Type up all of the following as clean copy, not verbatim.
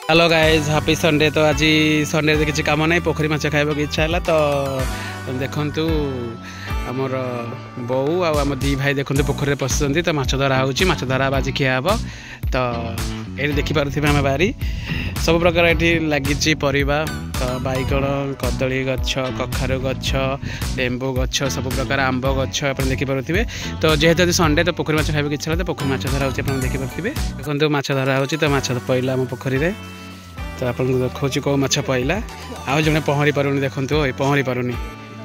Hello guys happy Sunday. तो आज Sunday किसी कम ना पोखरी माछ खाइबा इच्छा है तो देखु आमर बो आम दी भाई देखो पोखरी में पशुंट तो माछ धरा हो माछ धरा आज खिया हे तो ये देखिपे आम बारी सब प्रकार ये लगी परिवा तो बैगण कदली गछ कखारु गछ लेंबू गछ सब प्रकार आंब गछ आप देखिपे। तो जेहेतु संडे तो पोखरी माछ खाइबा इच्छा है तो पोखरी माछ धरा हो देखिपे। देखो माछ धरा हो तो माछ पईला आम पोखरी में तो आप देखा कौ माछ पईला आउ जड़े पहरी पारुनी देखो पहरी पारुनी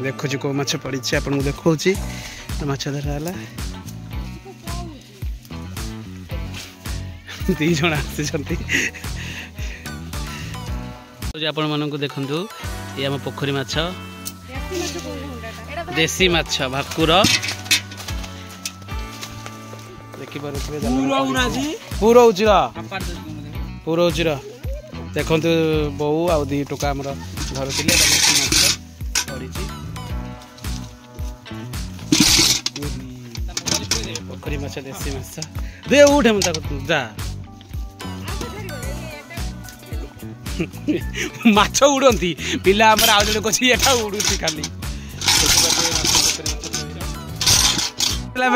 देखुची कौ माछ पड़ी आपको देखा माछ धरा दी जन आपण मानक देखु ये आम पोखरी माछ देसी माछ भाकुर पूरा देखु बो आउ दी टोका आम घर पोखरी माछ देसी माछ दे उठे जा माछ उड़ती पिला आउ जो कही उड़ू खाली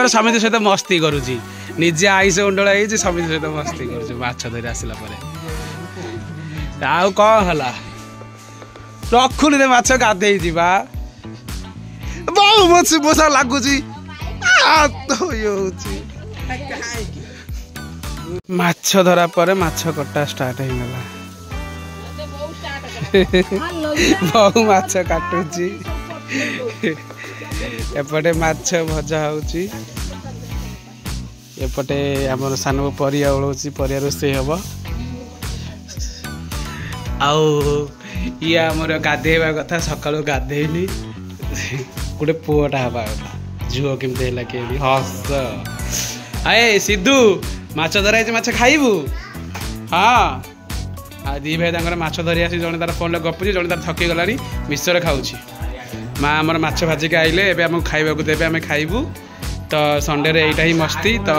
समिति सहित मस्ती करुची निजे आईस उंडला समिति सहित मस्ती कर माछ धरी आसला आउ कौन है रखुनी रे माछ गाधे जा बहु मशा लगुच माछ धरा पर माछ कटा स्टार्ट हो गला बहु माछ काटुची एपटे माछ भजा होची एपटे आम सान परिया ओढ़ी परिया रोषे हम आउ ये आमर गाधेवा कथा सका गाधेनी गोटे पुअटा हवा कथा झुओ केमती है कि हस आए सिद्धू माछ धरा माछ खाइबू हाँ आ दी भाई माछ धरी आसी जड़े तार फोन गपुची जड़े तार थकी गला मिश्र खाऊँगी माँ आमर माछ भाजिक आइले एवं आमको खाइबा देवे आम खाइबू। तो संडे रे यहीटा ही मस्ती तो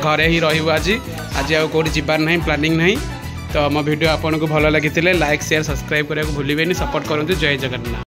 घरे ही रही आज आज आउ कौटी जीवार ना प्लानिंग ना। तो मो वीडियो आपको भल लगी लाइक शेयर सब्सक्राइब करने को भूलें सपोर्ट करूँ। जय जगन्नाथ।